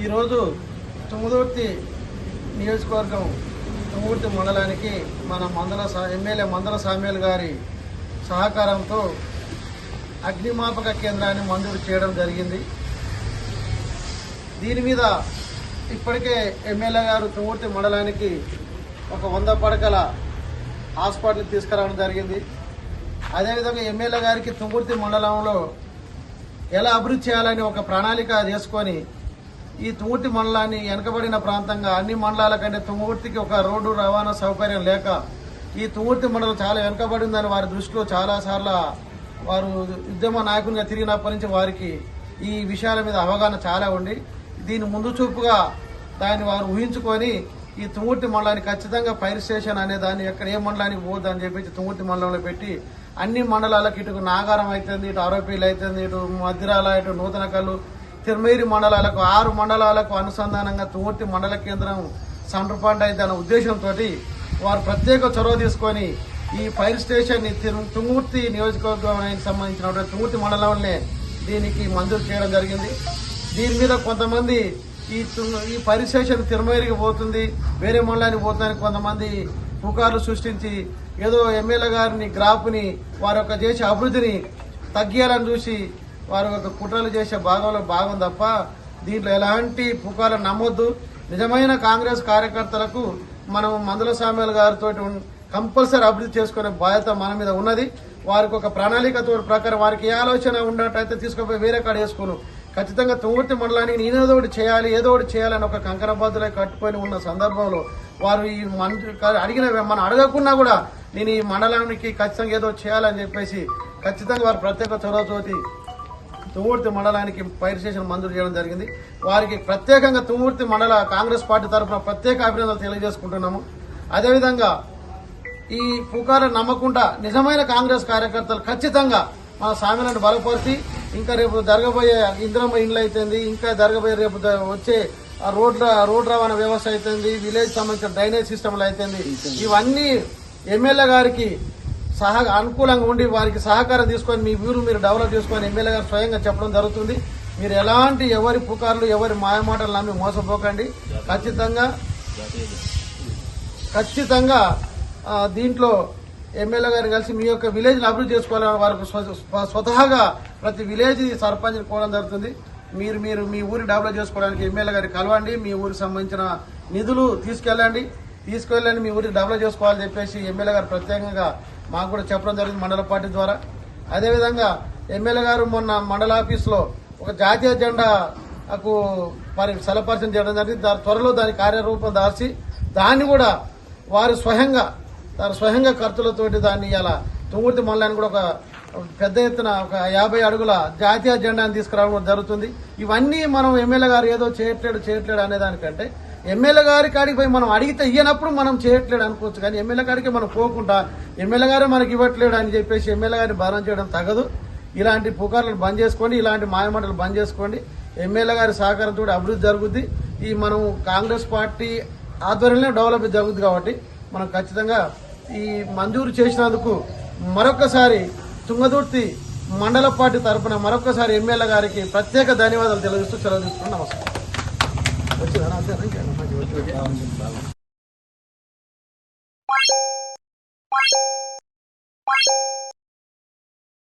ఈరోజు తుంగతుర్తి నియోజకవర్గం తుంగతుర్తి మండలానికి మన ఎమ్మెల్యే మందల సామ్యుల్ గారి సహకారంతో అగ్నిమాపక కేంద్రాన్ని మంజూరు చేయడం జరిగింది. దీని మీద ఇప్పటికే ఎమ్మెల్యే గారు తుంగతుర్తి మండలానికి ఒక 100 పడకల హాస్పిటల్ తీసుకురావడం జరిగింది. అదేవిధంగా ఎమ్మెల్యే గారికి తుంగతుర్తి మండలంలో ఎలా అభివృద్ధి చేయాలని ఒక ప్రణాళిక చేసుకొని ఈ తుంగతుర్తి మండలాన్ని వెనకబడిన ప్రాంతంగా అన్ని మండలాల కంటే తుంగతుర్తికి ఒక రోడ్డు రవాణా సౌకర్యం లేక ఈ తుంగతుర్తి మండలం చాలా వెనకబడి ఉందని వారి దృష్టిలో చాలాసార్లు వారు ఉద్యమ నాయకునిగా తిరిగినప్పటి నుంచి వారికి ఈ విషయాల మీద అవగాహన చాలా ఉండి దీని ముందు చూపుగా దాన్ని వారు ఊహించుకొని ఈ తుంగతుర్తి మండలానికి ఖచ్చితంగా ఫైర్ స్టేషన్ అనే దాన్ని ఎక్కడ ఏ మండలానికి పోద్దని చెప్పి తుంగతుర్తి మండలంలో పెట్టి అన్ని మండలాలకు ఇటు నాగారం అవుతుంది, ఇటు ఆరోపీలు అవుతుంది, ఇటు మద్దిరాల, ఇటు నూతనకల్లు, తిరుమేరి మండలాలకు 6 మండలాలకు అనుసంధానంగా తుంగతుర్తి మండల కేంద్రం సెంటర్ పాయింట్ అయితే అనే ఉద్దేశంతో వారు ప్రత్యేక చొరవ తీసుకొని ఈ ఫైర్ స్టేషన్ ని తుంగతుర్తి నియోజకవర్గానికి సంబంధించిన తుంగతుర్తి మండలంలోనే దీనికి మంజూరు చేయడం జరిగింది. దీని మీద కొంతమంది ఈ ఫైర్ స్టేషన్ తిరుమేరికి పోతుంది, వేరే మండలానికి పోతుందని కొంతమంది పుకార్లు సృష్టించి ఏదో ఎమ్మెల్యే గారిని గ్రాఫ్ని వారి యొక్క చేసే అభివృద్ధిని తగ్గియాలని చూసి వారి యొక్క కుట్రలు చేసే భాగం తప్ప దీంట్లో ఎలాంటి పుకార్లు నమ్మొద్దు. నిజమైన కాంగ్రెస్ కార్యకర్తలకు మనం మందల సామ్యుల్ గారితో కంపల్సరీ అభివృద్ధి చేసుకునే బాధ్యత మన మీద ఉన్నది. వారికి ఒక ప్రణాళికతో ప్రకారం వారికి ఏ ఆలోచన ఉన్నట్టయితే తీసుకుపోయి వేరే కాడ వేసుకోను ఖచ్చితంగా తుంగతుర్తి మండలానికి ఏదో ఒకటి చేయాలని ఒక కంకణబద్దులై కట్టుకొని ఉన్న సందర్భంలో వారు ఈ అడిగిన మనం అడగకున్నా కూడా నేను ఈ మండలానికి ఖచ్చితంగా ఏదో చేయాలని చెప్పేసి ఖచ్చితంగా వారు ప్రత్యేక చొరవతోటి తుంగతుర్తి మండలానికి ఫైర్ స్టేషన్ మంజూరు చేయడం జరిగింది. వారికి ప్రత్యేకంగా తుంగతుర్తి మండల కాంగ్రెస్ పార్టీ తరఫున ప్రత్యేక అభినందనలు తెలియజేసుకుంటున్నాము. అదేవిధంగా ఈ పుకార్లు నమ్మకుండా నిజమైన కాంగ్రెస్ కార్యకర్తలు ఖచ్చితంగా మన సామ్యులను బలపరిచి ఇంకా రేపు జరగబోయే ఇంద్రమ్మ ఇండ్లు అవుతుంది, ఇంకా జరగబోయే రేపు వచ్చే రోడ్ రవాణా వ్యవస్థ అవుతుంది, విలేజ్ సంబంధించిన డ్రైనేజ్ సిస్టమ్లు అవుతుంది, ఇవన్నీ ఎమ్మెల్యే గారికి అనుకూలంగా ఉండి వారికి సహకారం తీసుకొని మీ ఊరు మీరు డెవలప్ చేసుకొని ఎమ్మెల్యే గారు స్వయంగా చెప్పడం జరుగుతుంది. మీరు ఎలాంటి ఎవరి పుకార్లు ఎవరి మాయమాటలు నమ్మి మోసపోకండి. ఖచ్చితంగా దీంట్లో ఎమ్మెల్యే గారు కలిసి మీ యొక్క విలేజ్ని అభివృద్ధి చేసుకోవాలని వారికి స్వతహాగా ప్రతి విలేజ్ సర్పంచ్ని కోవడం జరుగుతుంది. మీరు మీ ఊరిని డెవలప్ చేసుకోవడానికి ఎమ్మెల్యే గారికి కలవండి, మీ ఊరికి సంబంధించిన నిధులు తీసుకెళ్ళండి, మీ ఊరికి డెవలప్ చేసుకోవాలని చెప్పేసి ఎమ్మెల్యే గారు ప్రత్యేకంగా మాకు కూడా చెప్పడం జరిగింది మండల పార్టీ ద్వారా. అదేవిధంగా ఎమ్మెల్యే గారు మొన్న మండల ఆఫీసులో ఒక జాతీయ జెండాకు సెలపరిచయం చేయడం జరిగింది. త్వరలో దాని కార్యరూపం దాల్చి దాన్ని కూడా వారు స్వయంగా ఖర్చులతోటి దాన్ని ఇలా తుంగతుర్తి మండలాన్ని కూడా ఒక పెద్ద ఎత్తున ఒక 50 అడుగుల జాతీయ జెండాను తీసుకురావడం జరుగుతుంది. ఇవన్నీ మనం ఎమ్మెల్యే గారు ఏదో చేయట్లేడు అనే దానికంటే ఎమ్మెల్యే గారి కాడికి పోయి మనం అడిగితే ఇయ్యనప్పుడు మనం చేయట్లేడు అనుకోవచ్చు, కానీ ఎమ్మెల్యే గారికి మనం పోకుండా ఎమ్మెల్యే గారే మనకి ఇవ్వట్లేడు అని చెప్పేసి ఎమ్మెల్యే గారిని భారం చేయడం తగదు. ఇలాంటి పుకార్లను బంద్ చేసుకోండి, ఇలాంటి మాయమాటలు బంద్ చేసుకోండి. ఎమ్మెల్యే గారి సహకారంతో అభివృద్ధి జరుగుద్ది. ఈ మనం కాంగ్రెస్ పార్టీ ఆధ్వర్యంలో డెవలప్ జరుగుతుంది కాబట్టి మనం ఖచ్చితంగా ఈ మంజూరు చేసినందుకు మరొకసారి తుంగతుర్తి మండల పార్టీ తరఫున మరొకసారి ఎమ్మెల్యే గారికి ప్రత్యేక ధన్యవాదాలు తెలియజేస్తూ సెలవు తీసుకున్నాం. నమస్కారం.